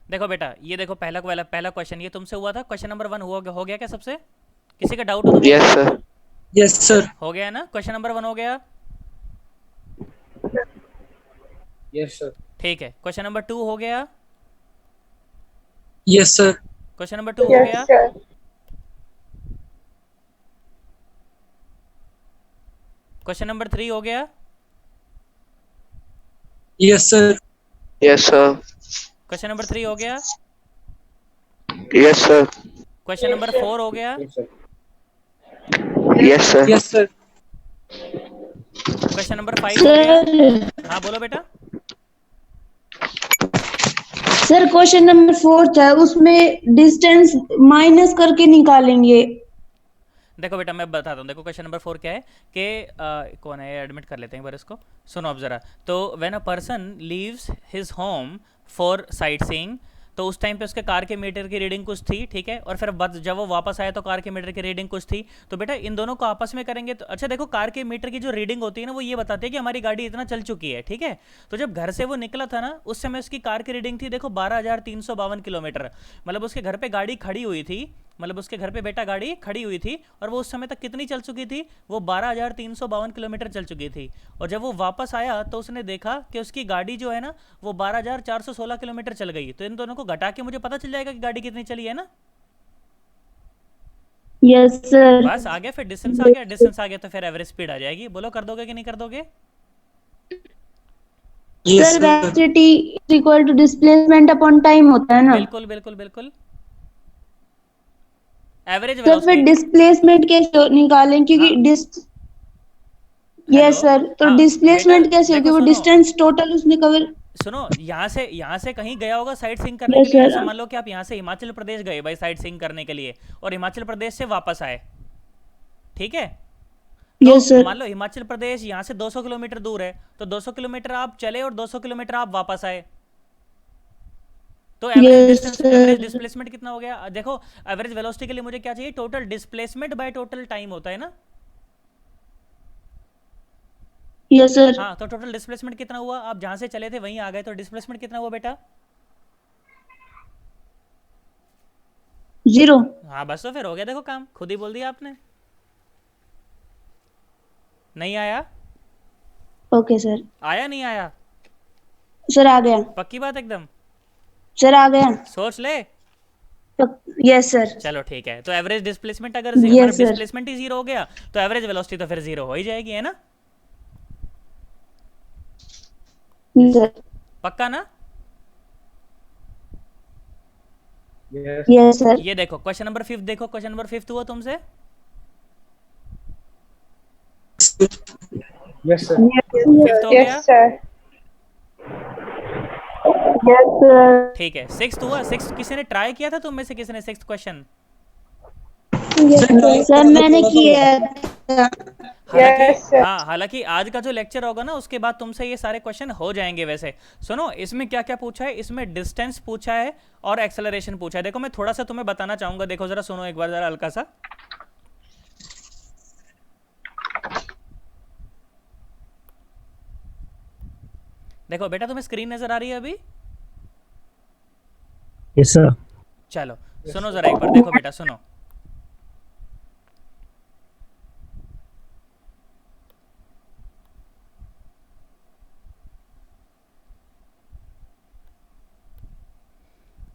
देखो बेटा, ये देखो पहला क्वेश्चन ये तुमसे हुआ था, क्वेश्चन नंबर 1 हो गया क्या सबसे? किसी का डाउट हो तो बोलो। Yes sir. Yes sir. हो गया है ना, क्वेश्चन नंबर 1 हो गया। Yes sir. ठीक है, क्वेश्चन नंबर 2 हो गया। Yes sir. क्वेश्चन नंबर 2 हो Yes, गया। sir. क्वेश्चन नंबर 3 हो गया। Yes sir. Yes sir. Question number 3 हो गया। Yes sir. क्वेश्चन नंबर 4 हो गया। Yes sir. Yes sir. Yes sir. Question number 5 हो गया। सर हाँ बोलो बेटा। सर क्वेश्चन नंबर फोर्थ है, उसमें डिस्टेंस माइनस करके निकालेंगे। देखो बेटा मैं बताता हूँ, देखो क्वेश्चन नंबर 4 क्या है कि कौन है, एडमिट कर लेते हैं एक बार इसको। सुनो अब ज़रा। तो when a person leaves his home for sight seeing, तो उस टाइम पे उसके कार के मीटर की रीडिंग कुछ थी, ठीक है, और फिर जब वो वापस आया तो कार के मीटर की रीडिंग कुछ थी। तो बेटा इन दोनों को आपस में करेंगे तो अच्छा देखो, कार के मीटर की जो रीडिंग होती है ना, वो ये बताती है कि हमारी गाड़ी इतना चल चुकी है, ठीक है। तो जब घर से वो निकला था ना, उस समय उसकी कार की रीडिंग थी देखो 12,352 किलोमीटर। मतलब उसके घर पे गाड़ी खड़ी हुई थी, मतलब उसके घर पे बेटा गाड़ी खड़ी हुई थी, और वो उस समय तक कितनी चल चुकी थी, वो 12,352 किलोमीटर चल चुकी थी। और जब वो वापस आया तो उसने देखा कि उसकी गाड़ी जो है ना, वो 12,416 किलोमीटर चल गई। तो इन दोनों को घटा के मुझे पता चल जाएगा कि गाड़ी कितनी चली है ना। Yes sir. बस आ गया, फिर डिस्टेंस आ गया, डिस्टेंस आ गया तो फिर एवरेज स्पीड आ जाएगी। बोलो कर दोगे कि नहीं कर दोगे? Yes sir sir. Velocity equal to displacement upon time होता है ना। बिल्कुल बिल्कुल बिल्कुल। एवरेज सर फिर वेलोसिटी। डिस्प्लेसमेंट कैसे निकालें, क्योंकि हाँ। Dish hello. यस सर, तो हाँ बेटा डिस्प्लेसमेंट कैसे, क्योंकि देखो वो सुनो, डिस्टेंस टोटल उसने कवर। सुनो, यहाँ से कहीं गया होगा साइट सीइंग करने के यस लिए। सर। जैसे मान लो कि आप यहाँ से हिमाचल प्रदेश गए भाई साइट सीइंग करने के लिए, और हिमाचल प्रदेश से वापस आए, ठीक है। तो यस सर। मान लो हिमाचल प्रदेश यहाँ से 200 किलोमीटर दूर है, तो 200 किलोमीटर आप चले और 200 किलोमीटर आप वापस आए, तो average yes distance, average sir. Displacement कितना हो गया? देखो एवरेज वेलोसिटी के लिए मुझे क्या चाहिए, total displacement by total time होता है ना। Yes sir. हाँ, तो टोटल डिस्प्लेसमेंट कितना हुआ, आप जहां से चले थे वहीं आ गए, तो डिस्प्लेसमेंट कितना हुआ बेटा? जीरो। हाँ बस तो फिर हो गया, देखो काम खुद ही बोल दिया आपने। नहीं आया? Okay sir. आया नहीं आया? सर आ गया। पक्की बात एकदम? सर आ गया। सोच ले। Yes sir. चलो ठीक है, तो एवरेज डिस्प्लेसमेंट अगर मतलब यस सर। डिस्प्लेसमेंट ही जीरो हो गया, तो एवरेज वेलोसिटी तो फिर जीरो हो ही जाएगी, है ना। सर। पक्का ना? यस। Yes sir. ये देखो क्वेश्चन नंबर 5, देखो क्वेश्चन नंबर 5 हुआ तुमसे। Yes sir. फिफ्थ हो Yes, गया। sir. Yes, sir. ठीक है, सिक्स्थ हुआ। सिक्स्थ किसी ने ट्राई किया था तुम में से किसी ने sixth question? Yes, sir try sir. Sir करा था, मैंने थोड़ा सा हुआ। किया था। हालांकि, Yes, sir. हाँ हालांकि आज का जो लेक्चर होगा ना, उसके बाद तुमसे ये सारे क्वेश्चन हो जाएंगे। वैसे सुनो, इसमें क्या क्या पूछा है, इसमें डिस्टेंस पूछा है और एक्सेलरेशन पूछा है। देखो मैं थोड़ा सा तुम्हें बताना चाहूंगा, देखो जरा सुनो एक बार जरा हल्का सा। देखो बेटा तुम्हें स्क्रीन नजर आ रही है अभी? Yes sir. चलो सुनो जरा एक बार, देखो बेटा सुनो।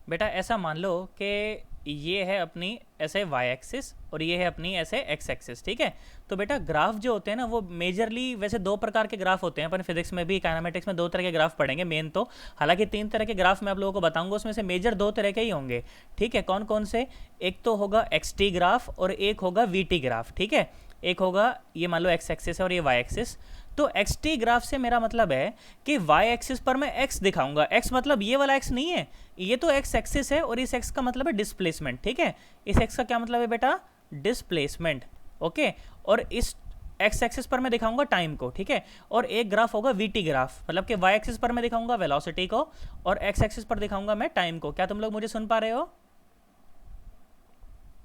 बेटा ऐसा मान लो कि ये है अपनी ऐसे वाई एक्सिस और ये है अपनी ऐसे एक्स एक्सिस, ठीक है। तो बेटा ग्राफ जो होते हैं ना, वो मेजरली वैसे दो प्रकार के ग्राफ होते हैं। अपन फिजिक्स में भी, काइनेमेटिक्स में दो तरह के ग्राफ पढ़ेंगे मेन तो। हालांकि तीन तरह के ग्राफ मैं आप लोगों को बताऊंगा, उसमें से मेजर दो तरह के ही होंगे, ठीक है। कौन कौन से? एक तो होगा एक्स टी ग्राफ और एक होगा वी टी ग्राफ, ठीक है। एक होगा ये मान लो एक्स एक्सिस है और ये वाई एक्सिस। तो एक्स टी ग्राफ से मेरा मतलब है कि वाई एक्सिस पर मैं एक्स दिखाऊंगा। एक्स मतलब ये वाला एक्स नहीं है, ये तो एक्स एक्सिस है, और इस एक्स का मतलब है डिस्प्लेसमेंट, ठीक है। इस एक्स का क्या मतलब है बेटा? Displacement, okay. और इस एक्स एक्सिस पर मैं दिखाऊंगा टाइम को, ठीक है। और एक ग्राफ होगा वी टी ग्राफ, मतलब कि वाई एक्सिस पर मैं दिखाऊंगा वेलोसिटी को और एक्स एक्सिस पर दिखाऊंगा मैं टाइम को। क्या तुम लोग मुझे सुन पा रहे हो?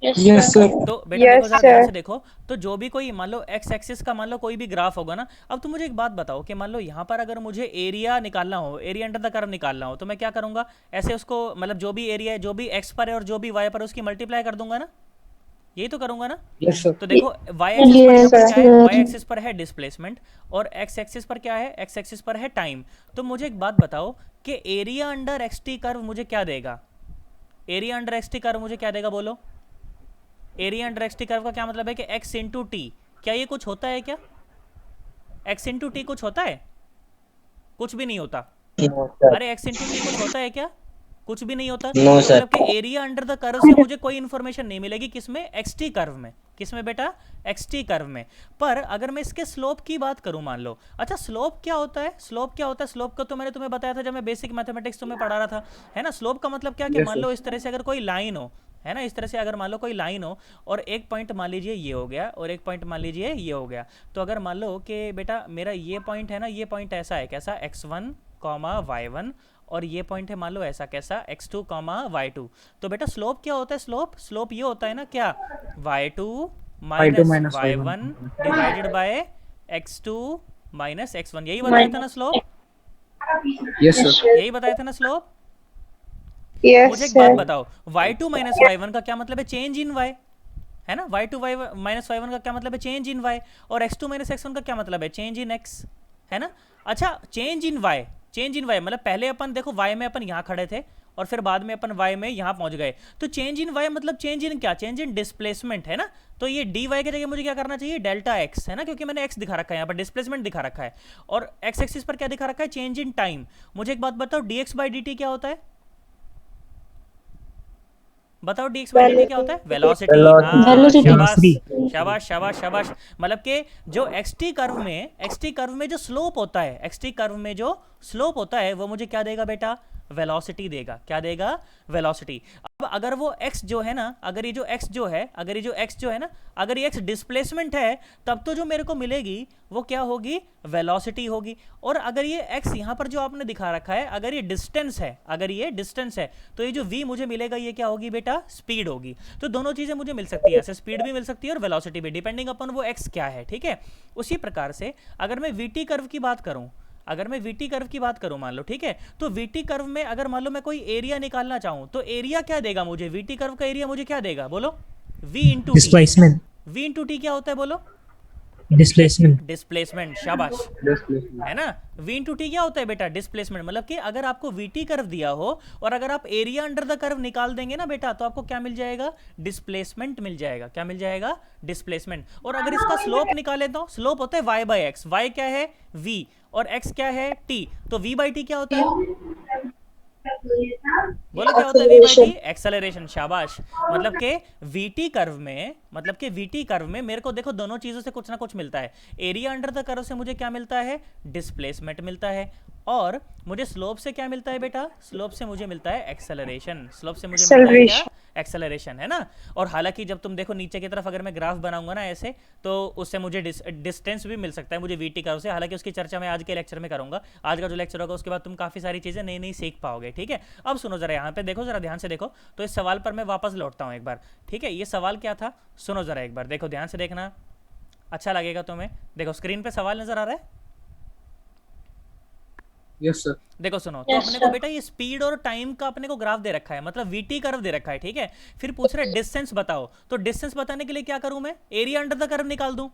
Yes, sir. तो बेटा Yes, देखो जरा ध्यान sir. से देखो, तो जो भी कोई मान लो एक्स एक्सिस का मान लो कोई भी ग्राफ होगा ना, अब तुम मुझे एक बात बताओ कि मान लो यहाँ पर अगर मुझे एरिया निकालना हो, एरिया अंडर द कर्व निकालना हो, तो मैं क्या करूँगा, ऐसे उसको मतलब जो भी एरिया है, जो भी एक्स पर है और जो भी वाई पर है, उसकी मल्टीप्लाई कर दूंगा ना, यही तो करूंगा ना। Yes, sir. तो देखो वाई एक्सिस पर यहाँ Yes, पर क्या है, sir. वाई एक्सिस पर है डिस्प्लेसमेंट और एक्स एक्सिस पर क्या है, एक्स एक्सिस पर है टाइम। तो मुझे एक बात बताओ कि area under x T curve मुझे क्या देगा, area under x T curve मुझे क्या देगा बोलो। Area under x T curve का क्या मतलब है कि एक्स इंटू टी, क्या ये कुछ होता है क्या, एक्स इंटू टी कुछ होता है, कुछ भी नहीं होता। अरे एक्स इंटू टी कुछ होता है क्या, कुछ भी नहीं होता। No, तो sir. मतलब कि एरिया अंडर द कर्व से मुझे कोई इन्फॉर्मेशन नहीं मिलेगी, किसमें, एक्स टी कर्व में, किसमें बेटा, एक्स टी कर्व में। पर अगर मैं इसके स्लोप की बात करूं मान लो, अच्छा स्लोप क्या होता है, स्लोप क्या होता है, स्लोप को तो मैंने तुम्हें बताया था जब मैं बेसिक मैथमेटिक्स तुम्हें पढ़ा रहा था, है ना। स्लोप का मतलब क्या कि Yes, मान sir. लो इस तरह से अगर कोई लाइन हो, है ना, इस तरह से अगर मान लो कोई लाइन हो और एक पॉइंट मान लीजिए ये हो गया और एक पॉइंट मान लीजिए ये हो गया, तो अगर मान लो कि बेटा मेरा ये पॉइंट है ना, ये पॉइंट ऐसा है, कैसा, x1 y1, और ये पॉइंट है मान लो ऐसा, कैसा, x2 y2। तो बेटा स्लोप क्या होता है, स्लोप स्लोप ये होता है ना क्या, y2 Y2 minus minus y1 Y1. Divided by x2 minus x1, यही बताया था ना स्लोप, Yes, sir. यही बताया था ना स्लोप। Yes, मुझे एक बात sir. बताओ, y2 माइनस y1 का क्या मतलब है, चेंज इन y, है ना, y2 माइनस y1 का क्या मतलब है, चेंज इन y, और x2 माइनस x1 का क्या मतलब है, चेंज इन x, है ना। अच्छा change in y, change in y मतलब पहले अपन देखो y में अपन यहाँ खड़े थे और फिर बाद में अपन y में यहाँ पहुंच गए, तो चेंज इन y मतलब चेंज इन क्या, चेंज इन डिस्प्लेसमेंट, है ना। तो ये dy की जगह मुझे क्या करना चाहिए, डेल्टा x, है ना, क्योंकि मैंने x दिखा रखा है यहाँ पर, डिस्प्लेसमेंट दिखा रखा है, और x एक्सिस पर क्या दिखा रखा है, चेंज इन टाइम। मुझे एक बात बताओ dx बाई dt क्या होता है, बताओ dx बाई dt क्या होता है, वेलोसिटी। हाँ Velocity. शाबाश Velocity. शाबाश शाबाश शाबाश, मतलब कि जो xt कर्व में जो स्लोप होता है, xt कर्व में जो स्लोप होता है वो मुझे क्या देगा बेटा, वेलोसिटी देगा, क्या देगा, वेलोसिटी। अब अगर वो x जो है ना, अगर ये जो x जो है, अगर ये जो x जो है ना, अगर ये x डिस्प्लेसमेंट है, तब तो जो मेरे को मिलेगी वो क्या होगी, वेलोसिटी होगी। और अगर ये x यहाँ पर जो आपने दिखा रखा है, अगर ये डिस्टेंस है, अगर ये डिस्टेंस है, तो ये जो v मुझे मिलेगा ये क्या होगी बेटा, स्पीड होगी। तो दोनों चीजें मुझे मिल सकती है, ऐसे स्पीड भी मिल सकती है और वेलोसिटी भी, डिपेंडिंग अपन वो x क्या है, ठीक है। उसी प्रकार से अगर मैं vt कर्व की बात करूं, अगर मैं वीटी कर्व की बात करूं मान लो, ठीक है, तो वीटी कर्व में अगर मान लो मैं कोई एरिया निकालना चाहूं, तो एरिया क्या देगा मुझे, वीटी कर्व का एरिया मुझे क्या देगा बोलो, v into T, Displacement. v into T क्या होता है बोलो, Displacement. डिस्प्लेसमेंट, शाबाश, Displacement. है ना। v इंटू टी क्या होता है बेटा, डिस्प्लेसमेंट। मतलब कि अगर आपको vt कर्व दिया हो और अगर आप एरिया अंडर द कर्व निकाल देंगे ना बेटा, तो आपको क्या मिल जाएगा, डिस्प्लेसमेंट मिल जाएगा, क्या मिल जाएगा, डिस्प्लेसमेंट। और अगर इसका स्लोप निकाले तो स्लोप होता है y बाई एक्स, y क्या है, v, और x क्या है, t, तो v बाई टी क्या होता है, बोलो क्या होता है v बाई टी, एक्सेलरेशन, शाबाश। मतलब कि vt कर्व में, मतलब कि vt कर्व में मेरे को देखो दोनों चीजों से कुछ ना कुछ मिलता है, एरिया अंडर द कर्व से मुझे क्या मिलता है, डिस्प्लेसमेंट मिलता है, और मुझे स्लोप से क्या मिलता है बेटा, स्लोप से मुझे मिलता है एक्सेलरेशन, स्लोप से मुझे मिलता है क्या, एक्सेलरेशन, है ना। और हालांकि जब तुम देखो नीचे की तरफ अगर मैं ग्राफ बनाऊंगा ना ऐसे, तो उससे मुझे डिस्टेंस भी मिल सकता है मुझे वीटी कर्व से, हालांकि उसकी चर्चा मैं आज के लेक्चर में करूंगा। आज का जो लेक्चर होगा उसके बाद तुम काफ़ी सारी चीज़ें नई नई सीख पाओगे, ठीक है। अब सुनो जरा, यहाँ पे देखो जरा ध्यान से देखो, तो इस सवाल पर मैं वापस लौटता हूँ एक बार, ठीक है। ये सवाल क्या था, सुनो जरा एक बार, देखो ध्यान से देखना, अच्छा लगेगा तुम्हें। देखो स्क्रीन पे सवाल नजर आ रहा है, Yes, sir. देखो सुनो, तो अपने को बेटा ये स्पीड और टाइम का अपने को ग्राफ दे रखा है, मतलब वीटी कर्व दे रखा है, ठीक है। फिर पूछ रहे डिस्टेंस बताओ, तो डिस्टेंस बताने के लिए क्या करूं मैं, एरिया अंडर द कर्व निकाल दूं,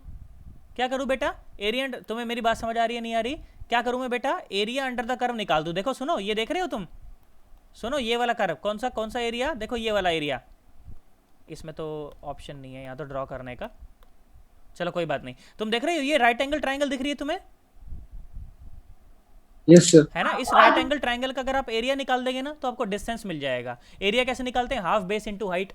क्या करूं बेटा, एरिया, तुम्हें मेरी बात समझ आ रही है नहीं आ रही, क्या करूं मैं बेटा, एरिया अंडर द कर्व निकाल दूं। देखो सुनो, ये देख रहे हो तुम, सुनो ये वाला कर्व, कौन सा एरिया, देखो ये वाला एरिया, इसमें तो ऑप्शन नहीं है यहाँ तो ड्रॉ करने का, चलो कोई बात नहीं, तुम देख रहे हो ये राइट एंगल ट्राइंगल दिख रही है तुम्हें, Yes, sir. है ना। इस राइट एंगल ट्राइंगल का अगर आप एरिया निकाल देंगे ना, तो आपको डिस्टेंस मिल जाएगा। एरिया कैसे निकालते हैं, हाफ बेस इनटू हाइट,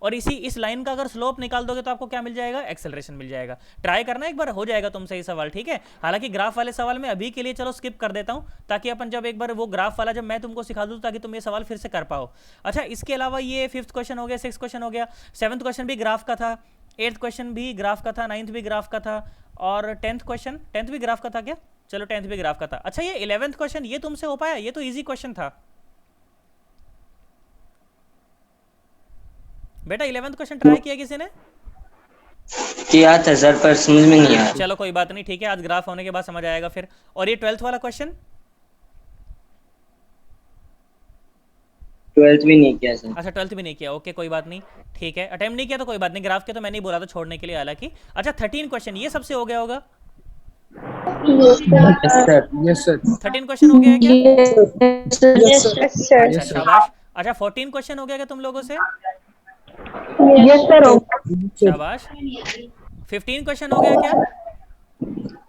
और इस लाइन का अगर स्लोप निकाल दोगे तो आपको क्या मिल जाएगा, एक्सेलरेशन मिल जाएगा। ट्राई करना एक बार, हो जाएगा तुमसे ये सवाल, ठीक है। हालांकि ग्राफ वाले सवाल में अभी के लिए चलो स्किप कर देता हूं, ताकि अपन जब एक बार वो ग्राफ वाला जब मैं तुमको सिखा दूं, ताकि तुम ये सवाल फिर से कर पाओ। अच्छा इसके अलावा ये 5th क्वेश्चन हो गया, 6th क्वेश्चन हो गया, 7th क्वेश्चन भी ग्राफ का था, 8th क्वेश्चन भी ग्राफ का था, 9th भी ग्राफ का था, और 10th भी ग्राफ का था क्या, चलो 10th भी ग्राफ का था। अच्छा ये 11th क्वेश्चन ये तुमसे हो पाया, ये तो इजी क्वेश्चन था, बेटा 11th क्वेश्चन ट्राई किया किसी ने? किया था सर पर समझ में नहीं आया। चलो कोई बात नहीं, ठीक है, आज ग्राफ होने के बाद समझ आएगा फिर। और ये 12th वाला क्वेश्चन? 12th भी नहीं किया सर। अच्छा 12th भी नहीं किया, ओके कोई बात नहीं, ठीक है, अटेम्प्ट नहीं किया तो कोई बात नहीं, ग्राफ के तो मैं नहीं बोला था छोड़ने के लिए हालांकि। अच्छा 13 क्वेश्चन, ये सबसे हो गया होगा? Yes sir. Yes, sir. 13 question हो गया है क्या? Yes, sir. Yes, sir. अच्छा शाबाश। अच्छा 14 क्वेश्चन हो गया क्या तुम लोगों से? Yes, sir. शाबाश। 15 क्वेश्चन हो गया क्या?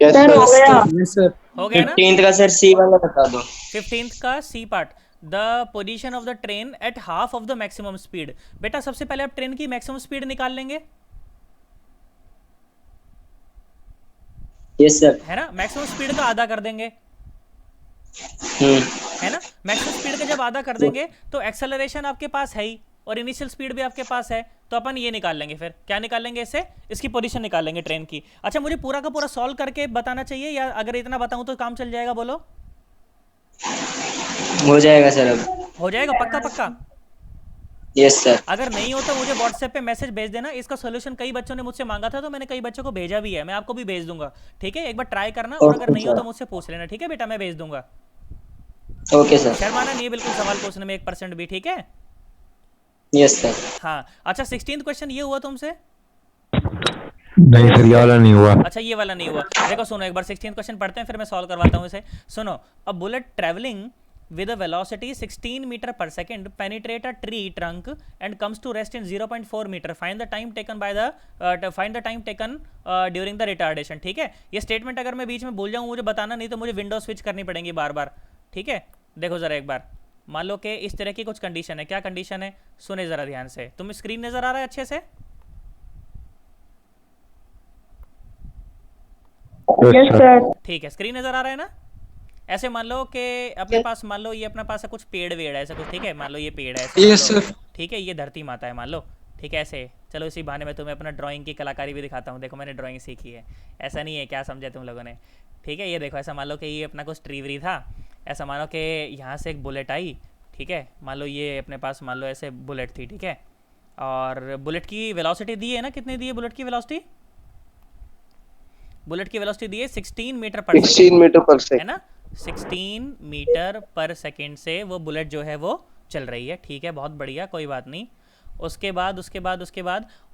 Yes, Sir, हो sir. गया। Yes, sir. हो गया ना? 15th का सर सी वाला बता दो। 15th का C part, the position of the train at half of the maximum speed. बेटा सबसे पहले आप ट्रेन की मैक्सिमम स्पीड निकाल लेंगे, यस सर। है ना? मैक्सिमम स्पीड का आधा कर देंगे, है ना? मैक्सिमम स्पीड का जब आधा कर देंगे तो एक्सेलरेशन आपके पास है ही और इनिशियल स्पीड भी आपके पास है, तो अपन ये निकाल लेंगे। फिर क्या निकालेंगे इससे? इसकी पोजीशन निकाल लेंगे ट्रेन की। अच्छा मुझे पूरा का पूरा सॉल्व करके बताना चाहिए या अगर इतना बताऊं तो काम चल जाएगा? बोलो। हो जाएगा सर अब। हो जाएगा पक्का पक्का? Yes sir. अगर नहीं हो तो मुझे व्हाट्सएप पे मैसेज भेज देना। इसका सोल्यूशन कई बच्चों ने मुझसे मांगा था तो मैंने कई बच्चों को भेजा भी है, मैं आपको भी भेज दूंगा, ठीक है? एक बार ट्राई करना और अगर नहीं हो तो मुझसे पूछ लेना, ठीक है बेटा? मैं भेज दूंगा। Okay sir. शर्माना नहीं है बिल्कुल सवाल पूछने में 1% भी, ठीक है? Yes sir. हाँ अच्छा 16th क्वेश्चन ये हुआ तुमसे? नहीं सर, ये वाला नहीं हुआ। अच्छा ये वाला नहीं हुआ। देखो सुनो एक बार 16th क्वेश्चन पढ़ते हैं फिर मैं सॉल्व करवाता हूँ इसे। सुनो, a bullet travelling with a velocity 16 meter per second penetrate a tree trunk and comes to rest in 0.4 meter. Find the time taken by the during the retardation। ठीक है, ये स्टेटमेंट अगर मैं बीच में भूल जाऊँ मुझे बताना, नहीं तो मुझे विंडो स्विच करनी पड़ेगी बार बार, ठीक है? देखो जरा एक बार, मान लो कि इस तरह की कुछ कंडीशन है। क्या कंडीशन है? सुने जरा ध्यान से। तुम्हें स्क्रीन नजर आ रहा है अच्छे से? Yes, sir. ठीक है, स्क्रीन नजर आ रहा है ना? ऐसे मान लो कि अपने पास, मान लो ये अपने पास है कुछ पेड़ वेड़ है ऐसा कुछ, ठीक है? मान लो ये पेड़ है ऐसे, Yes, sir. ठीक है? ये धरती माता है मान लो, ठीक है? ऐसे चलो इसी बहाने में तुम्हें अपना ड्राइंग की कलाकारी भी दिखाता हूँ। देखो मैंने ड्राइंग सीखी है, ऐसा नहीं है, क्या समझे तुम लोगों ने? ठीक है, ये देखो ऐसा मान लो कि ये अपना कुछ ट्री व्री था, ऐसा मानो कि यहाँ से एक बुलेट आई, ठीक है? मान लो ये अपने पास मान लो ऐसे बुलेट थी, ठीक है? और बुलेट की वेलोसिटी दी है ना, कितनी दी है बुलेट की वेलोसिटी? बुलेट की वेलोसिटी दी है 16 मीटर पर 16 मीटर पर है सेकंड। ना? 16 मीटर पर सेकंड से वो बुलेट जो है वो चल रही है, ठीक है? बहुत बढ़िया, कोई बात नहीं। उसके बाद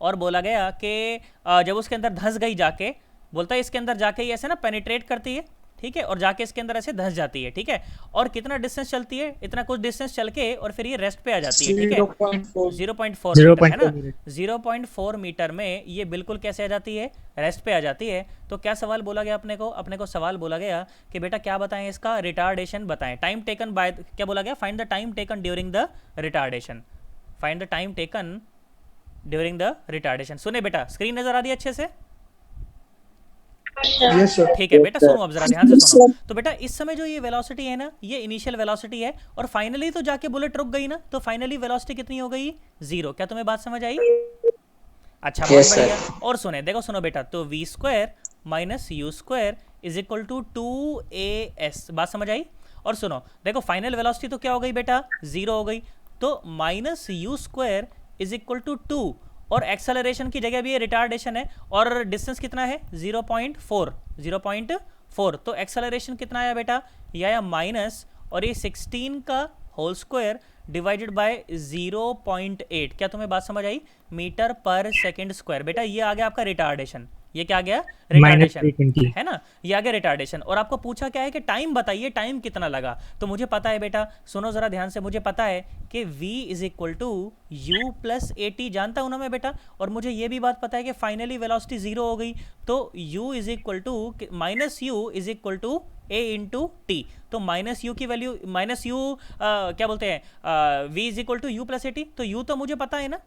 और बोला गया कि जब उसके अंदर धंस गई जाके, बोलता है इसके अंदर जाके ये ऐसे ना पेनिट्रेट करती है, ठीक है? और जाके इसके अंदर ऐसे धंस जाती है, ठीक है? और कितना डिस्टेंस चलती है? इतना कुछ डिस्टेंस चल के और फिर ये रेस्ट पे आ जाती है, ठीक है? 0.4 मीटर है ना? 0.4 मीटर में ये बिल्कुल कैसे आ जाती है? रेस्ट पे आ जाती है। तो क्या सवाल बोला गया अपने को सवाल बोला गया कि बेटा क्या बताएं इसका? रिटार्डेशन बताएं। टाइम टेकन बाय, क्या बोला गया? Find the time taken during the retardation. Find the time taken during the retardation. सुने बेटा, स्क्रीन नजर आ रही है अच्छे से? Yes, sir. ठीक है बेटा, सुनो अब जरा ध्यान से सुनो। तो बेटा इस समय जो ये वेलोसिटी है ना, ये इनिशियल वेलोसिटी है और फाइनली तो जाके बुलेट रुक गई ना, तो फाइनली वेलोसिटी कितनी हो गई? 0। क्या तुम्हें बात समझ आई? अच्छा बहुत Yes, sir. बढ़िया। और सुने, देखो सुनो बेटा, तो v square minus u square is equal to 2as। बात समझ आई? और सुनो देखो, फाइनल वेलोसिटी तो क्या हो गई बेटा? 0 हो गई। तो minus u square is equal to 2 और एक्सेलरेशन की जगह भी ये रिटार्डेशन है और डिस्टेंस कितना है? 0.4। तो एक्सेलरेशन कितना आया बेटा? ये आया माइनस और ये 16 का होल स्क्वायर डिवाइडेड बाय 0.8। क्या तुम्हें बात समझ आई? Metre per second square. बेटा ये आ गया आपका रिटार्डेशन। ये क्या आ गया? रिटार्डेशन, -320 है ना? ये आ गया रिटार्डेशन। और आपको पूछा क्या है कि टाइम बताइए, टाइम कितना लगा? तो मुझे पता है बेटा, सुनो जरा ध्यान से, मुझे पता है कि v is equal to u plus a t, जानता हूं ना बेटा? और मुझे ये भी बात पता है कि फाइनली वेलोसिटी 0 हो गई, तो u is equal to minus u is equal to a into t. तो माइनस यू की वैल्यू, माइनस यू क्या बोलते हैं, v is equal to u plus a t. तो u तो मुझे पता है ना?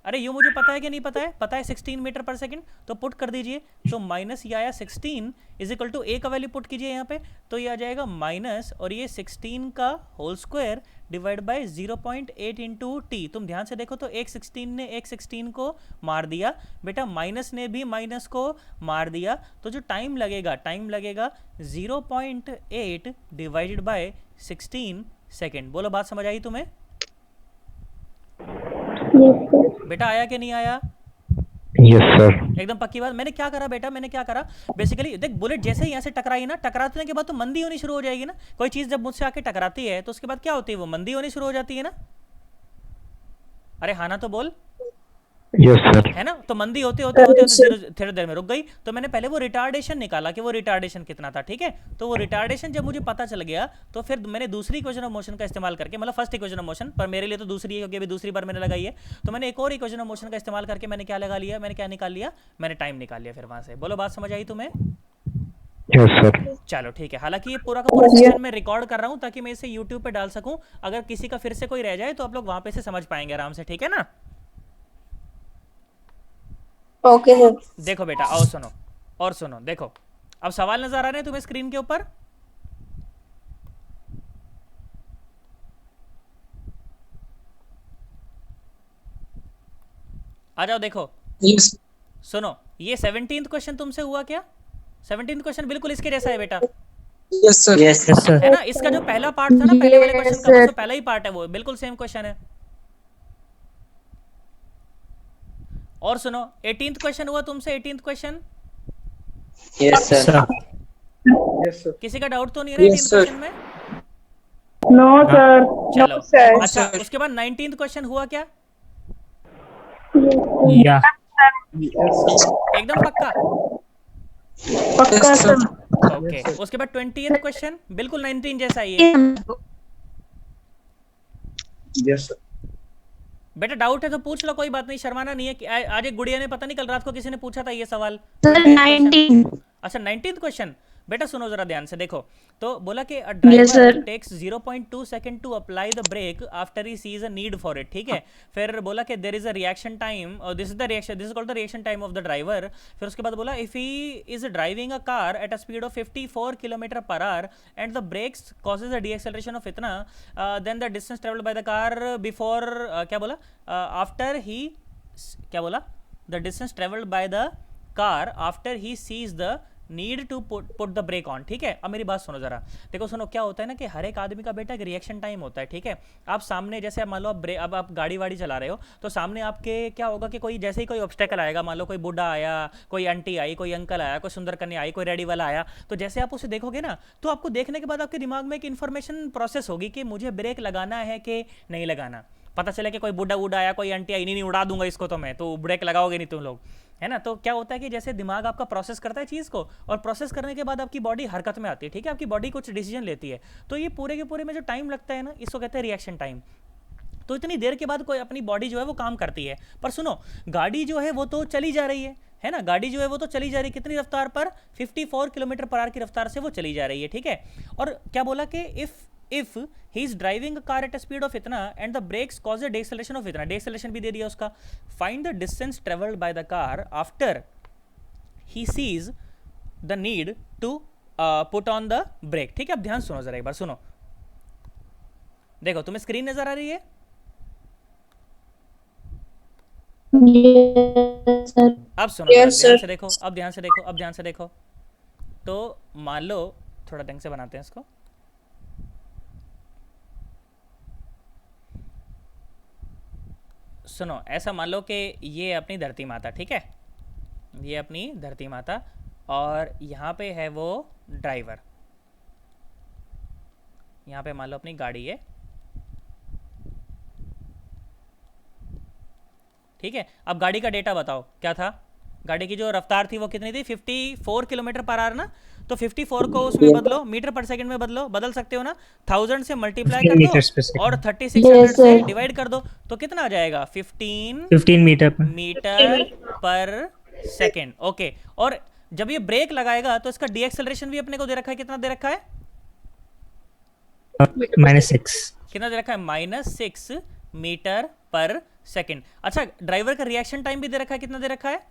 अरे यू मुझे पता है कि नहीं पता है? पता है 16 मीटर पर सेकंड। तो पुट कर दीजिए, तो माइनस ये आया 16 इज इक्वल टू ए का वैल्यू पुट कीजिए यहाँ पे, तो ये आ जाएगा माइनस और ये 16 का whole square divide by 0.8 into t. तुम ध्यान से देखो तो एक 16 ने एक 16 को मार दिया बेटा, माइनस ने भी माइनस को मार दिया। तो जो टाइम लगेगा 0.8 डिवाइडेड बाय 16 सेकेंड। बोलो बात समझ आई तुम्हें? Yes, sir. बेटा आया कि नहीं आया? Yes sir. एकदम पक्की बात। मैंने क्या करा बेटा, मैंने क्या करा, बेसिकली देख बुलेट जैसे ही यहाँ से टकराई ना, टकराने के बाद तो मंदी होनी शुरू हो जाएगी ना। कोई चीज़ जब मुझसे आके टकराती है तो उसके बाद क्या होती है, वो मंदी होनी शुरू हो जाती है ना। अरे हाँ ना तो बोल, यस सर। है ना। तो मंदी होते होते होते होते थोड़ी देर में रुक गई। तो मैंने पहले वो रिटार्डेशन निकाला कि वो रिटार्डेशन कितना था, ठीक है। तो वो रिटार्डेशन जब मुझे पता चल गया तो फिर मैंने दूसरी इक्वेशन ऑफ मोशन का इस्तेमाल करके, मतलब फर्स्ट इक्वेशन ऑफ मोशन, पर मेरे लिए तो दूसरी है क्योंकि अभी दूसरी बार मैंने लगाई है। तो मैंने एक और इक्वेशन ऑफ मोशन का इस्तेमाल करके मैंने क्या लगा लिया, मैंने क्या निकाल लिया, मैंने टाइम निकाल लिया फिर वहां से। बोलो बात समझ आई तुम्हें? Yes sir. चलो ठीक है। हालांकि ये पूरा का पूरा सेशन मैं रिकॉर्ड कर रहा हूँ ताकि मैं इसे यूट्यूब पे डाल सकूँ। अगर किसी का फिर से कोई रह जाए तो आप लोग वहां पे से समझ पाएंगे आराम से, ठीक है ना। Okay, sir. देखो बेटा, आओ सुनो और सुनो। देखो अब सवाल नजर आ रहे हैं तुम्हें स्क्रीन के ऊपर? आ जाओ देखो। Yes. सुनो, ये 17th क्वेश्चन तुमसे हुआ क्या? 17th क्वेश्चन बिल्कुल इसके जैसा है बेटा, Yes, sir. Yes Yes, sir. है ना। इसका जो पहला पार्ट था ना, पहले वाले Yes, क्वेश्चन का, sir. जो पहला ही पार्ट है वो बिल्कुल सेम क्वेश्चन है। और सुनो, 18th क्वेश्चन हुआ तुमसे, 18th question. Yes sir. Yes, sir. किसी का डाउट तो नहीं है 18th Yes, sir. क्वेश्चन में? No, sir. चलो No, sir. अच्छा, उसके बाद 19th क्वेश्चन हुआ क्या? Yeah. एकदम पक्का? पक्का Yes, sir. sir. ओके। उसके बाद 20th क्वेश्चन बिल्कुल 19 जैसा ही है। Yes, sir. बेटा डाउट है तो पूछ लो, कोई बात नहीं, शर्माना नहीं है। कि आज एक गुड़िया ने, पता नहीं कल रात को किसी ने पूछा था ये सवाल। सर 19। अच्छा 19th क्वेश्चन। बेटा सुनो जरा ध्यान से, देखो तो बोला कि uh Yes, driver sir. Takes 0.2 second to apply the brake after he sees a need for it, ठीक है। फिर बोला कि there is a reaction time, और this is the reaction, this is called the reaction time of the driver. फिर उसके बाद बोला if he is driving a car at a speed of 54 kilometre per hour and the brakes causes a deceleration of इतना, then the distance travelled by the car before, क्या बोला, after he, क्या बोला, the distance travelled by the car after he sees the need to put the brake on, ठीक है। अब मेरी बात सुनो जरा। देखो सुनो, क्या होता है ना कि हर एक आदमी का बेटा एक रिएक्शन टाइम होता है, ठीक है। आप सामने जैसे, आप मान लो अब आप गाड़ी वाड़ी चला रहे हो तो सामने आपके क्या होगा कि कोई जैसे ही कोई ऑब्स्टेकल आएगा, मान लो कोई बूढ़ा आया, कोई आंटी आई, कोई अंकल आया, कोई सुंदर कन्या आई, कोई रेडी वाला आया, तो जैसे आप उसे देखोगे ना तो आपको देखने के बाद आपके दिमाग में एक इन्फॉर्मेशन प्रोसेस होगी कि मुझे ब्रेक लगाना है कि नहीं लगाना। पता चले कि कोई बूढ़ा बूढ़ा आया, कोई आंटी आई, नहीं उड़ा दूंगा इसको तो मैं, तो ब्रेक लगाओगे नहीं तुम लोग, है ना। तो क्या होता है कि जैसे दिमाग आपका प्रोसेस करता है चीज़ को, और प्रोसेस करने के बाद आपकी बॉडी हरकत में आती है, ठीक है। आपकी बॉडी कुछ डिसीजन लेती है, तो ये पूरे के पूरे में जो टाइम लगता है ना, इसको कहते हैं रिएक्शन टाइम। तो इतनी देर के बाद कोई अपनी बॉडी जो है वो काम करती है। पर सुनो, गाड़ी जो है वो तो चली जा रही है ना। गाड़ी जो है वो तो चली जा रही है, कितनी रफ्तार पर? 54 किलोमीटर पर आवर की रफ्तार से वो चली जा रही है, ठीक है। और क्या बोला कि if he is driving a car at a speed of इतना and the brakes cause a deceleration of इतना, डेक्सेलरेशन भी दे दिया उसका। Find the distance travelled by the car after he sees the need to put on the brake, ठीक है। अब ध्यान सुनो जरा, एक बार सुनो। देखो तुम्हें स्क्रीन नजर आ रही है? Yes, sir. अब सुनो Yes, ध्यान sir. से देखो, अब ध्यान से देखो, अब ध्यान से देखो। तो मान लो, थोड़ा ढंग से बनाते हैं इसको। सुनो, ऐसा मान लो कि ये अपनी धरती माता, ठीक है, ये अपनी धरती माता, और यहाँ पे है वो ड्राइवर, यहाँ पे मान लो अपनी गाड़ी है, ठीक है। अब गाड़ी का डेटा बताओ क्या था? गाड़ी की जो रफ्तार थी वो कितनी थी? 54 किलोमीटर पर आवर ना। तो 54 को उसमें बदलो, मीटर पर सेकंड में बदलो, बदल सकते हो ना। 1000 से मल्टीप्लाई कर meters per दो second. और 3600 Yes, से sir. डिवाइड कर दो, तो कितना आ जाएगा? 15 15 meter per. Metre per second, okay. और जब ये ब्रेक लगाएगा तो इसका डीएक्सेलरेशन भी अपने को दे रखा है, कितना दे रखा है? -6. कितना दे रखा है? -6 मीटर पर सेकंड। अच्छा, ड्राइवर का रिएक्शन टाइम भी दे रखा है, कितना दे रखा है?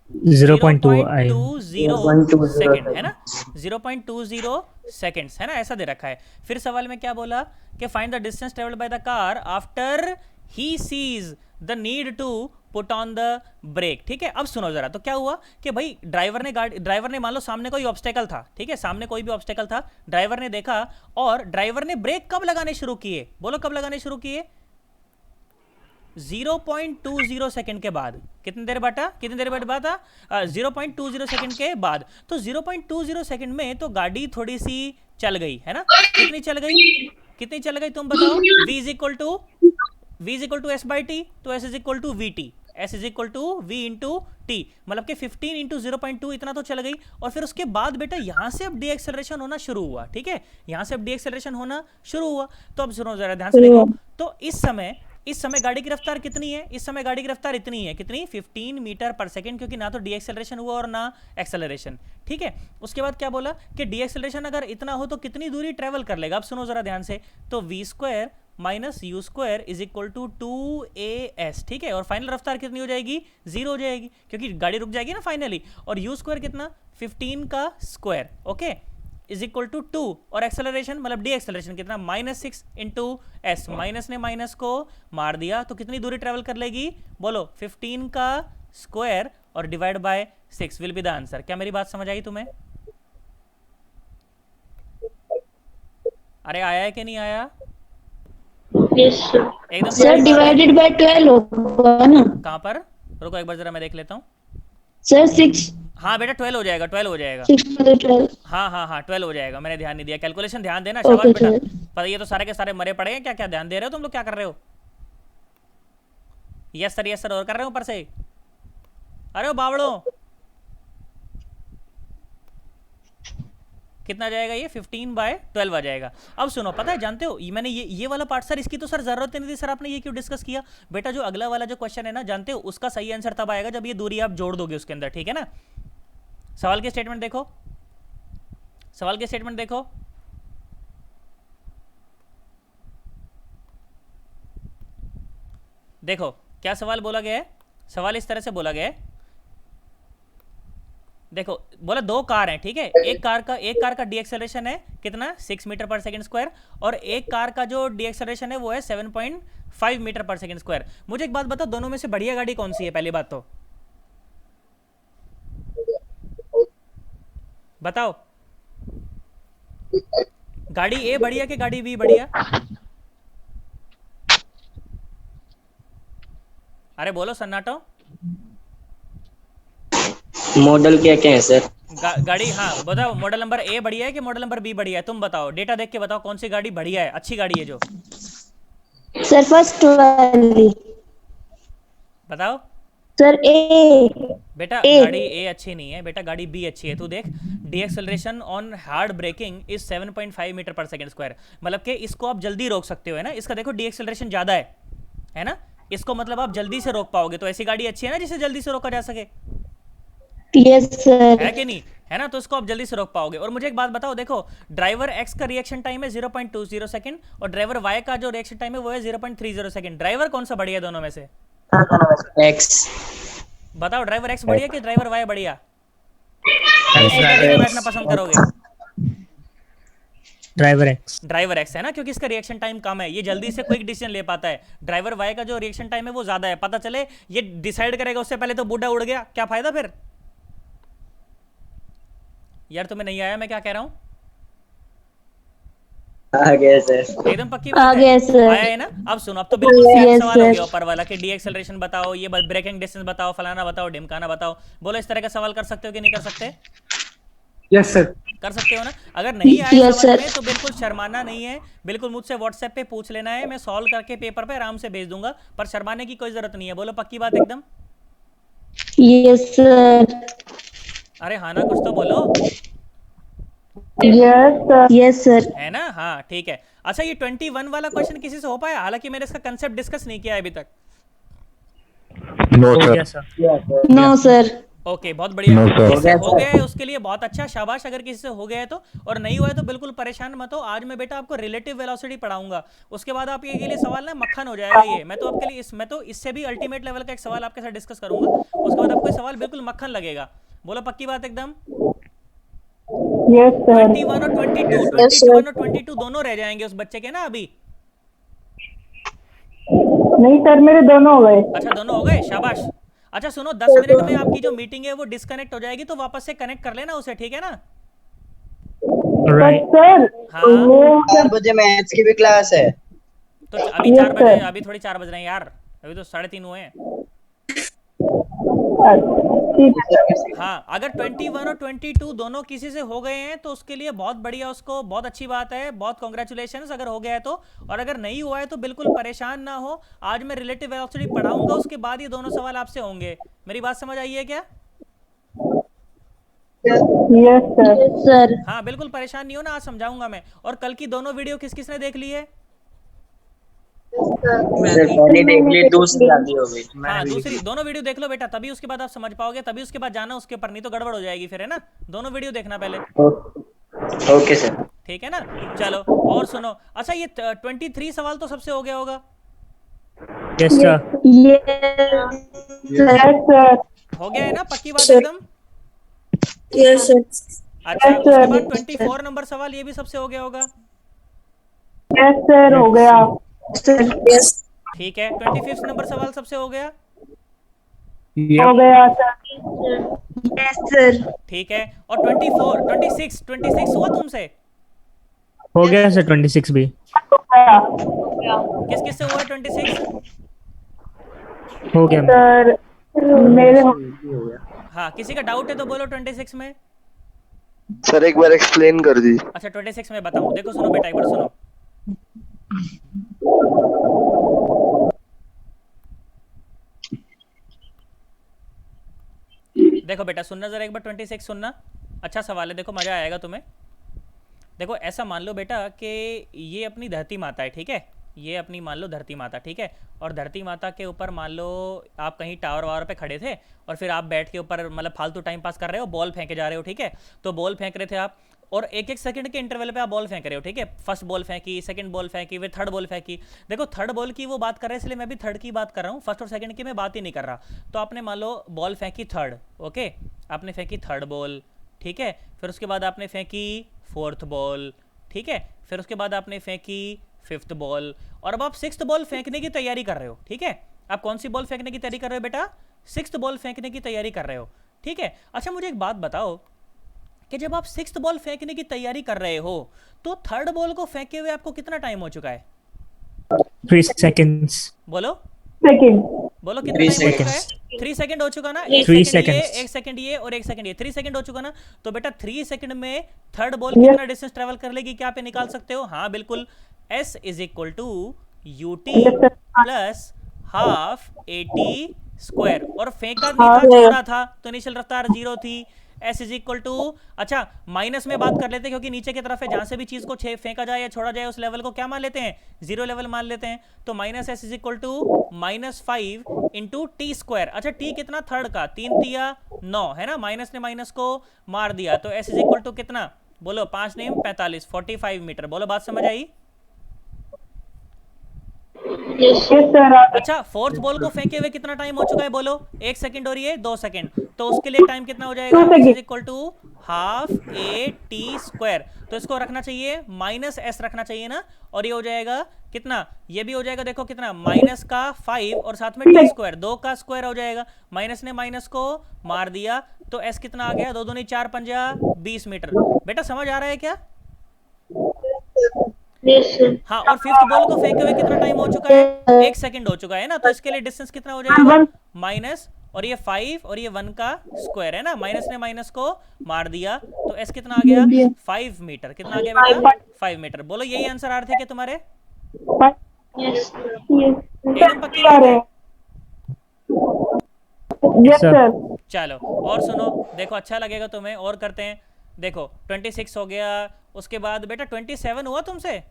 0.20 सेकंड, है ना। 0.20 सेकंड्स, है ना, ऐसा दे रखा है। फिर सवाल में क्या बोला कि find the distance travelled by the car after he sees the need to put on the brake, ठीक है। अब सुनो जरा, तो क्या हुआ कि भाई ड्राइवर ने मान लो सामने कोई ऑब्स्टेकल था, ठीक है, सामने कोई भी ऑब्स्टेकल था, ड्राइवर ने देखा और ड्राइवर ने ब्रेक कब लगाने शुरू किए? बोलो कब लगाने शुरू किए? 0.20 सेकंड के बाद, कितनी देर बाद था 0.20 सेकंड के बाद। तो 0.20 सेकंड में तो गाड़ी थोड़ी सी चल गई है ना, कितनी चल गई तुम बताओ। v is equal to s by t, तो s is equal to v t, s is equal to v into t, मतलब कि 15 इंटू 0.2 इतना तो चल गई। और फिर उसके बाद बेटा यहाँ से अब डीएक्सेलरेशन होना शुरू हुआ, ठीक है, यहाँ से अब डीएक्सेलरेशन होना शुरू हुआ। तो अब सुनो जरा ध्यान से देखो, तो इस समय गाड़ी की रफ्तार कितनी है, इस समय गाड़ी की रफ्तार इतनी है, कितनी 15 मीटर पर सेकंड, क्योंकि ना तो डीएक्सेलरेशन हुआ और ना एक्सेलरेशन, ठीक है। उसके बाद क्या बोला कि डीएक्सेलरेशन अगर इतना हो तो कितनी दूरी ट्रेवल कर लेगा। अब सुनो जरा ध्यान से, तो v square minus u square is equal to 2as, ठीक है। और फाइनल रफ्तार कितनी हो जाएगी, 0 हो जाएगी, क्योंकि गाड़ी रुक जाएगी ना फाइनली। और u स्क्वायर कितना, 15 का square, okay, is equal to 2। और एक्सेलरेशन मतलब डी एक्सेलरेशन कितना, -6 इंटू एस, माइनस ने माइनस को मार दिया, तो कितनी दूरी ट्रेवल कर लेगी, बोलो 15 का स्क्वायर और divide by 6 will be the answer. क्या मेरी बात समझ आई तुम्हें? अरे आया है कि नहीं आया? एकदम सर डिवाइडेड बाय 12 होगा ना। कहाँ पर, रुको एक बार जरा मैं देख लेता हूँ। सर 6, हाँ बेटा 12 हो जाएगा, 12 हो जाएगा। 6 में 12। हाँ 12 हो जाएगा, मैंने ध्यान नहीं दिया। कैलकुलेशन ध्यान देना, शाबाश बेटा। पता ये तो सारे के सारे मरे पड़े हैं, क्या क्या ध्यान दे रहे हो तुम लोग, क्या कर रहे हो? यस सर और कर रहे हो ऊपर से, अरे बावड़ो। कितना जाएगा ये, 15/12 आ जाएगा। अब सुनो, पता है जानते हो, मैंने ये वाला पार्ट सर, इसकी तो सर जरूरत नहीं थी सर, आपने ये क्यों डिस्कस किया बेटा। जो अगला वाला जो क्वेश्चन है ना, जानते हो उसका सही आंसर तब आएगा जब ये दूरी आप जोड़ दोगे उसके अंदर, ठीक है ना। सवाल के स्टेटमेंट देखो, देखो क्या सवाल बोला गया है। सवाल इस तरह से बोला गया है, देखो बोला 2 कार हैं, ठीक है। एक कार का डीएक्सेलरेशन है कितना, 6 मीटर पर सेकंड स्क्वायर, और एक कार का जो डीएक्सेलरेशन है वो है 7.5 मीटर पर सेकंड स्क्वायर। मुझे एक बात बताओ, दोनों में से बढ़िया गाड़ी कौन सी है, पहली बात तो बताओ। गाड़ी ए बढ़िया कि गाड़ी बी बढ़िया? अरे बोलो सन्नाटो। मॉडल क्या क्या है सर? गाड़ी, हाँ बताओ, मॉडल नंबर ए बढ़िया है कि मॉडल नंबर बी बढ़िया है? तुम बताओ, डेटा देख के बताओ कौन सी गाड़ी बढ़िया है, अच्छी गाड़ी है जो। सर फर्स्ट वाली। बताओ सर ए। बेटा गाड़ी ए अच्छी नहीं है बेटा, गाड़ी बी अच्छी है। तू देख, deceleration on hard braking is 7.5 metre per second square, मतलब कि इसको आप जल्दी रोक सकते हो, है ना। इसका देखो डीएक्सेलरेशन ज्यादा है ना, इसको मतलब आप जल्दी से रोक पाओगे। तो ऐसी गाड़ी अच्छी है ना जिसे जल्दी से रोका जा सके, यस सर। है कि नहीं, है ना। तो इसको आप जल्दी से रोक पाओगे। और मुझे एक बात बताओ, देखो ड्राइवर एक्स का रिएक्शन टाइम है 0.20 सेकंड, और ड्राइवर वाई का जो रिएक्शन टाइम है वो है 0.30 सेकंड। ड्राइवर कौन सा बढ़िया दोनों में से? एक्स। बताओ ड्राइवर एक्स बढ़िया कि ड्राइवर वाई बढ़िया? गाड़ी में बैठना पसंद करोगे? ड्राइवर एक्स है ना, क्योंकि इसका रिएक्शन टाइम कम है, ये जल्दी से क्विक डिसीजन ले पाता है। ड्राइवर वाई का जो रिएक्शन टाइम है वो ज्यादा है, पता चले ये डिसाइड करेगा उससे पहले तो बूढ़ा उड़ गया, क्या फायदा फिर। यार तुम्हें नहीं आया मैं क्या कह रहा हूँ? आ गया सर। एकदम पक्की बात है, आया है ना। अब सुनो, अब तो बिल्कुल सेम सवाल हो गया ऊपर वाला कि डी एक्सेलरेशन बताओ, ये ब्रेकिंग डिस्टेंस बताओ, फलाना बताओ, ढिमकाना बताओ। बोलो इस तरह का सवाल कर सकते हो कि नहीं कर सकते? Yes sir. कर सकते हो ना। अगर नहीं आया समझ में तो बिल्कुल शर्माना नहीं है, बिल्कुल मुझसे व्हाट्सएप पे पूछ लेना है, मैं सॉल्व करके पेपर पे आराम से भेज दूंगा, पर शर्माने की कोई जरूरत नहीं है। बोलो पक्की बात एकदम? Yes sir. अरे हाँ ना, कुछ तो बोलो। Yes sir. है ना, हाँ ठीक है। अच्छा ये 21 वाला क्वेश्चन किसी से हो पाया? हालांकि मैंने इसका कंसेप्ट डिस्कस नहीं किया अभी तक। No sir. No sir. Okay बहुत बढ़िया। No, sir. जिससे हो गया है उसके लिए बहुत अच्छा, शाबाश। अगर किसी से हो गया है तो, और नहीं हुआ है तो बिल्कुल परेशान मत हो। आज मैं बेटा आपको रिलेटिव वेलोसिटी पढ़ाऊंगा, उसके बाद आपके के लिए सवाल ना मक्खन हो जाएगा। ये मैं तो आपके लिए मैं तो इससे भी अल्टीमेट लेवल का एक सवाल आपके साथ डिस्कस करूंगा, उसके बाद आपको सवाल बिल्कुल मक्खन लगेगा। बोलो पक्की बात एकदम? 21 और 22 दोनों रह जाएंगे उस बच्चे के ना अभी। नहीं सर, मेरे दोनों हो गए। अच्छा दोनों हो गए, शाबाश। अच्छा सुनो, 10 मिनट में आपकी जो मीटिंग है वो डिस्कनेक्ट हो जाएगी, तो वापस से कनेक्ट कर लेना उसे, ठीक है ना? सर हाँ 4 बजे मैथ्स की भी क्लास है। तो अभी 4 बजे, अभी थोड़ी 4 बज रहे हैं यार, अभी तो 3.5 हुए हैं। ठीक है। हाँ, अगर 21 और 22 दोनों किसी से हो गए हैं तो उसके लिए बहुत बढ़िया, उसको बहुत अच्छी बात है, बहुत कॉन्ग्रेचुलेशंस अगर हो गया है तो। और अगर नहीं हुआ है तो बिल्कुल परेशान ना हो, आज मैं रिलेटिव वेलोसिटी पढ़ाऊंगा, उसके बाद ये दोनों सवाल आपसे होंगे। मेरी बात समझ आई है क्या? Yes sir. सर हाँ बिल्कुल परेशान नहीं हो ना, आज समझाऊंगा मैं। और कल की दोनों वीडियो किस किसने देख ली है? सर पहले देख ली, दूसरी आधी हो गई। हाँ दूसरी दोनों वीडियो देख लो बेटा, तभी उसके बाद आप समझ पाओगे, तभी उसके बाद जाना उसके ऊपर, नहीं तो गड़बड़ हो जाएगी फिर, है ना। दोनों वीडियो देखना पहले, ओके सर। ठीक है ना। चलो और सुनो, अच्छा ये 23 सवाल तो सबसे हो गया होगा। Yes, sir. Yes sir. हो गया है ना, पक्की बात एकदम। Yes sir. अच्छा Yes, उसके sir. बाद 24 नंबर सवाल ये भी सबसे हो गया होगा। यस सर हो गया। Sir yes. ठीक है, 25 नंबर सवाल सबसे हो गया। हो Yep. गया सर। Yes sir. ठीक है, और 26 हुआ तुमसे? हो गया सर 26 भी। हो गया किस किस से हुआ है 26? हो गया सर। मेरे हाँ, किसी का डाउट है तो बोलो 26 में। सर एक बार एक्सप्लेन कर दीजिए। अच्छा 26 में बताऊं, देखो सुनो बेटा एक बार सुनो। देखो बेटा सुनना जरा एक बार, 26 सुनना, अच्छा सवाल है, देखो मजा आएगा तुम्हें। देखो ऐसा मान लो बेटा कि ये अपनी धरती माता है, ठीक है, ये अपनी मान लो धरती माता, ठीक है। और धरती माता के ऊपर मान लो आप कहीं टावर वावर पे खड़े थे, और फिर आप बैठ के ऊपर मतलब फालतू टाइम पास कर रहे हो, बॉल फेंके जा रहे हो, ठीक है। तो बॉल फेंक रहे थे आप, और एक एक सेकंड के इंटरवल पे आप बॉल फेंक रहे हो, ठीक है। फर्स्ट बॉल फेंकी, सेकंड बॉल फेंकी, फिर थर्ड बॉल फेंकी। देखो थर्ड बॉल की वो बात कर रहे हैं, इसलिए मैं भी थर्ड की बात कर रहा हूँ, फर्स्ट और सेकंड की मैं बात ही नहीं कर रहा। तो आपने मान लो बॉल फेंकी थर्ड, ओके, आपने फेंकी थर्ड बॉल, ठीक है। फिर उसके बाद आपने फेंकी फोर्थ बॉल, ठीक है। फिर उसके बाद आपने फेंकी फिफ्थ बॉल, और अब आप सिक्स्थ बॉल फेंकने की तैयारी कर रहे हो, ठीक है। आप कौन सी बॉल फेंकने की तैयारी कर रहे हो बेटा? सिक्स्थ बॉल फेंकने की तैयारी कर रहे हो, ठीक है। अच्छा मुझे एक बात बताओ कि जब आप सिक्स्थ बॉल फेंकने की तैयारी कर रहे हो तो थर्ड बॉल को फेंके हुए आपको कितना टाइम हो चुका है? 3 seconds. बोलो सेकंड। बोलो कितना 3 टाइम हो चुका है? seconds. 3 सेकंड हो चुका ना, 3 एक सेकंड ये, seconds. एक सेकंड ये, और एक सेकंड ये, 3 सेकंड हो चुका ना। तो बेटा 3 सेकंड में थर्ड बॉल कितना डिस्टेंस ट्रेवल कर लेगी, क्या आप ये निकाल सकते हो? हाँ बिल्कुल, S is equal to UT plus half AT square, और फेंका नहीं था, छोड़ा था, तो इनिशियल रफ्तार 0 थी। S इज इक्वल टू, अच्छा माइनस में बात कर लेते हैं क्योंकि नीचे की तरफ है, जहां से भी चीज को फेंका जाए या छोड़ा जाए उस लेवल को क्या मान लेते हैं? 0 लेवल मान लेते हैं। तो minus S is equal to -5 into t square. अच्छा टी कितना? थर्ड का, 3 तिया 9 है ना, माइनस ने माइनस को मार दिया, तो S इज इक्वल टू कितना? बोलो 5 नेम 45, 45 मीटर। बोलो बात समझ आई? Yes sir. अच्छा फोर्थ बॉल को फेंके हुए कितना टाइम हो चुका है? बोलो 1 सेकंड और ये 2 सेकंड, तो उसके लिए टाइम कितना हो जाएगा? 2 second. Is equal to half AT square. तो इसको रखना चाहिए -S रखना चाहिए ना, और ये हो जाएगा कितना? ये भी हो जाएगा, देखो कितना, माइनस का 5 और साथ में टी स्क्वायर, 2 का स्क्वायर हो जाएगा। माइनस ने माइनस को मार दिया, तो S कितना आ गया? 2 दूनी 4 पंजा 20 मीटर। बेटा समझ आ रहा है क्या? हाँ, और फिफ्थ बॉल को फेंके हुए कितना टाइम हो चुका है? 1 सेकंड हो चुका है ना, तो इसके लिए डिस्टेंस कितना हो जाएगा? माइनस और ये 5 और ये 1 का स्क्वायर है ना, माइनस ने माइनस को मार दिया, तो S कितना आ गया? 5 मीटर। कितना आ गया बेटा? 5 मीटर। बोलो यही आंसर आ रहे थे क्या तुम्हारे? एकदम पक्की बात है? Yes sir. चलो और सुनो, देखो अच्छा लगेगा तुम्हें, और करते हैं। देखो 26 हो गया, उसके बाद बेटा 27 हुआ तुमसे?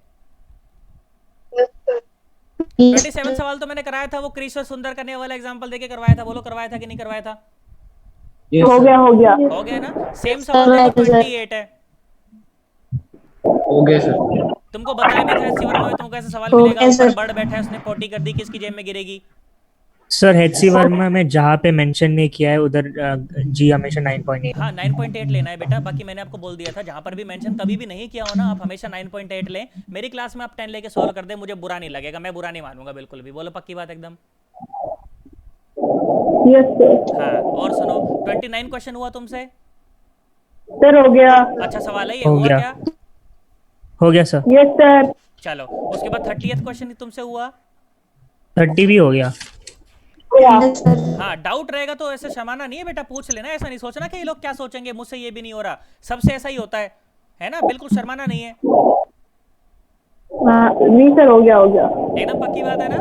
27 सवाल तो मैंने कराया था, वो क्रिश और सुंदर करने वाला एग्जांपल देके करवाया था। बोलो करवाया था कि नहीं करवाया था? हो गया हो गया। हो गया ना। सेम सवाल देखो 28 है, हो गया सर। तुमको बताया भी था एचसी वर्मा में तुमको ऐसा सवाल मिलेगा, ऊपर बर्ड बैठा है, उसने पोटी कर दी, किसकी जेब में गिरेगी? सर HC वर्मा में जहाँ पे मेंशन नहीं किया है उधर जी हमेशा 9.8। हाँ 9.8 लेना है बेटा, बाकी मैंने आपको बोल दिया था जहां पर भी मेंशन कभी भी नहीं किया हो ना, आप हमेशा 9.8 लें। मेरी क्लास में आप 10 लेके सॉल्व कर दे, मुझे बुरा नहीं लगेगा, मैं बुरा नहीं मानूंगा बिल्कुल भी। बोलो पक्की बात एकदम? Yes sir. हाँ और सुनो, 29 क्वेश्चन हुआ तुमसे? सर हो गया। अच्छा सवाल है ये, हो हुआ गया। क्या? हो गया सर। Yes sir. चलो उसके बाद 30th क्वेश्चन तुमसे हुआ? 30 भी हो गया। Yes, sir. हाँ, डाउट रहेगा तो ऐसे शर्माना नहीं है बेटा, पूछ लेना, ऐसा नहीं सोचना कि ये लोग क्या सोचेंगे, मुझसे ये भी नहीं हो रहा, सबसे ऐसा ही होता है ना, बिल्कुल शर्माना नहीं है। नहीं सर, हो गया एकदम पक्की बात है ना?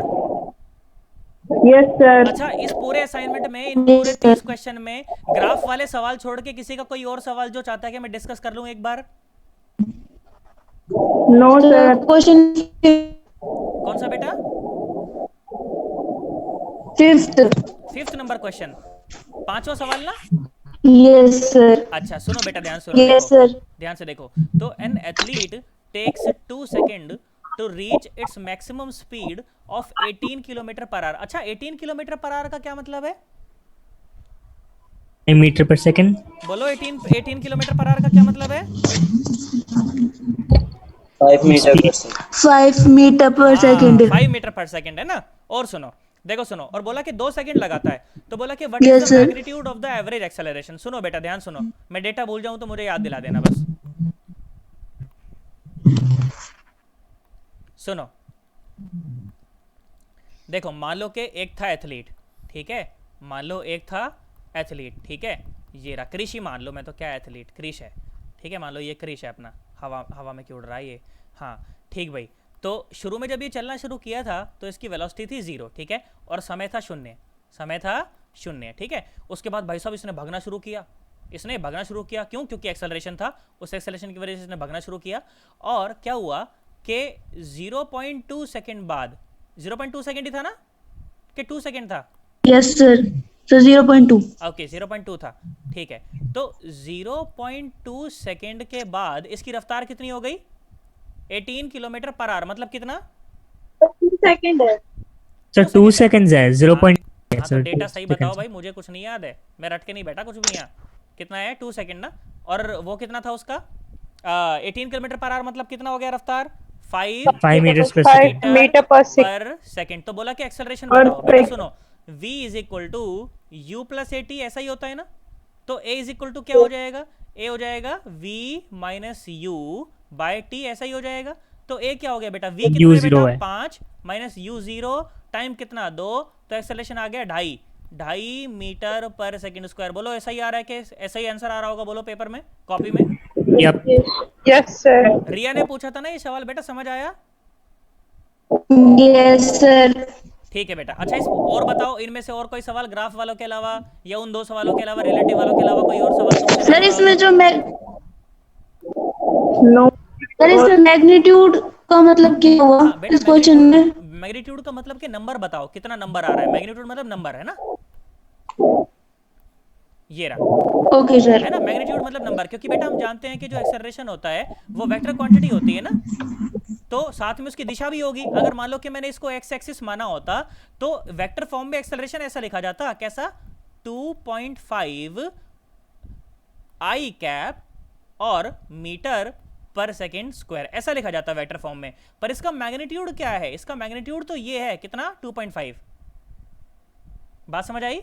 Yes sir. अच्छा, इस पूरे असाइनमेंट में, इन पूरे 30 क्वेश्चन में ग्राफ वाले सवाल छोड़ के किसी का कोई और सवाल जो चाहता है कि मैं डिस्कस कर लूं एक बार? No sir. Question कौन सा बेटा? 5th. 5th नंबर क्वेश्चन, 5वां सवाल ना? Yes, sir. अच्छा सुनो बेटा, ध्यान से Yes, देखो, sir. ध्यान से देखो। तो an athlete takes 2 second to reach its maximum speed of 18 kilometre per hour. अच्छा, 18 किलोमीटर पर आवर का क्या मतलब है? Metre per second. बोलो, 18 किलोमीटर पर आवर का क्या मतलब है? 5 metre per second. 5 meter per second. 5 metre per second है ना। और सुनो, देखो सुनो, और बोला कि 2 सेकंड लगाता है, तो बोला कि what is Yes, the sir. Magnitude of the average acceleration. सुनो बेटा, ध्यान सुनो, मैं डेटा भूल जाऊं तो मुझे याद दिला देना बस। सुनो, देखो, मान लो कि एक था एथलीट, ठीक है, मान लो एक था एथलीट, ठीक है, ये रहा क्रिश ही मान लो, मैं तो क्या एथलीट, क्रिश है, ठीक है, मान लो ये क्रिश है अपना, हवा में क्यों उड़ रहा है ये, हाँ ठीक भाई। तो शुरू में जब ये चलना शुरू किया था तो इसकी वेलोसिटी थी 0, ठीक है, और समय था 0, ठीक है। उसके बाद भाई साहब इसने भागना शुरू किया, क्यों? क्योंकि एक्सेलरेशन था, उस एक्सेलरेशन की वजह से इसने भागना शुरू किया, और क्या हुआ कि 0.2 सेकेंड बाद, 0.2 सेकेंड ही था ना, कि 2 सेकेंड था? Yes, sir. So 0.2. ओके, 0.2 था, ठीक है। तो 0.2 सेकेंड के बाद इसकी रफ्तार कितनी हो गई? 18 किलोमीटर पर आवर, मतलब कितना? 2 सेकंड है सर 2 सेकंड्स है 0. हाँ, तो डेटा सही बताओ भाई, मुझे कुछ नहीं याद है, मैं रट के नहीं बैठा कुछ भी यहाँ। कितना है? 2 सेकेंड ना, और वो कितना था उसका? 18 किलोमीटर पर आवर, मतलब कितना हो गया रफ्तार? 5 मीटर पर 5 सेकंड। मीटर पर सेकेंड। तो बोला कि एक्सेलरेशन और बताओ बेटा, sec- सुनो, v is equal to u plus a t, ऐसा ही होता है ना। तो a इज इक्वल टू क्या हो जाएगा? a हो जाएगा v minus u by t, ऐसा ही हो जाएगा। तो a क्या हो गया बेटा? v कितना है बेटा? 5 माइनस यू 0, टाइम कितना? 2, तो एक्सेलरेशन आ गया 2.5 मीटर पर सेकंड स्क्वायर। बोलो, ऐसा ही आ रहा है कि ऐसा ही आंसर आ रहा होगा? बोलो पेपर में, कॉपी में। यप। Yes sir. रिया ने पूछा था ना ये सवाल, बेटा समझ आया? Yes, sir. ठीक है बेटा। अच्छा, इस और बताओ, इनमें से और कोई सवाल ग्राफ वालों के अलावा, या उन 2 सवालों के अलावा, रिलेटिव वालों के अलावा कोई और सवाल तुमसे Sir, नहीं इसमें हुआ जो नो सर इसमें मैग्नीट्यूड का मतलब क्या हुआ होगा? हाँ बेटा, इस क्वेश्चन में? मैग्नीट्यूड का मतलब कि नंबर बताओ, कितना नंबर आ रहा है। मैग्नीट्यूड मतलब नंबर है ना, ये रहा, ओके सर। है ना। मैग्नीट्यूड मतलब नंबर, क्योंकि बेटा हम जानते हैं कि जो एक्सेलरेशन होता है वो वेक्टर क्वांटिटी होती है ना, तो साथ में उसकी दिशा भी होगी। अगर मान लो कि मैंने इसको एक्स एक्सिस माना होता तो वेक्टर फॉर्म में एक्सेलरेशन ऐसा लिखा जाता, कैसा? 2.5 आई कैप और मीटर पर सेकेंड स्क्वायर, ऐसा लिखा जाता है वेक्टर फॉर्म में। पर इसका मैग्नीट्यूड क्या है? इसका मैग्नीट्यूड तो ये है, कितना? 2.5। बात समझ आई?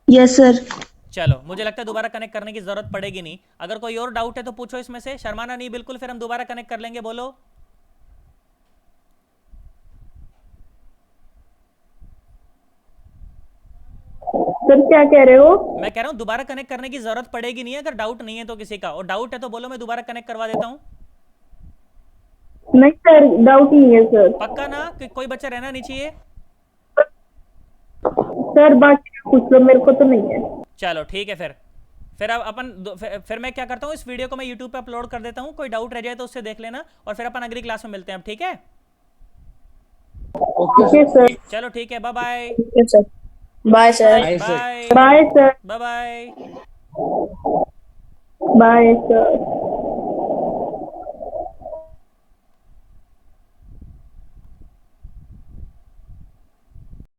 Yes sir. चलो, मुझे लगता है दोबारा कनेक्ट करने की जरूरत पड़ेगी नहीं। अगर कोई और डाउट है तो पूछो इसमें से, शर्माना नहीं बिल्कुल, फिर हम दोबारा कनेक्ट कर लेंगे। बोलो। सर क्या कह रहे हो? मैं कह रहा हूं दोबारा कनेक्ट करने की जरूरत पड़ेगी नहीं अगर डाउट नहीं है तो किसी का, और डाउट है तो बोलो, मैं दोबारा कनेक्ट करवा देता हूं। नहीं सर, डाउट नहीं है सर। पक्का ना कि कोई बच्चा रहना नहीं चाहिए? सर बाकी पूछ लो, मेरे को तो नहीं है। चलो ठीक है, फिर अब फिर मैं क्या करता हूँ, इस वीडियो को मैं यूट्यूब पे अपलोड कर देता हूँ, कोई डाउट रह जाए तो उससे देख लेना, और फिर अपन अगली क्लास में मिलते हैं अब, ठीक है? Okay sir. चलो ठीक है, bye bye. Bye sir. Bye bye sir. Bye bye. Bye sir.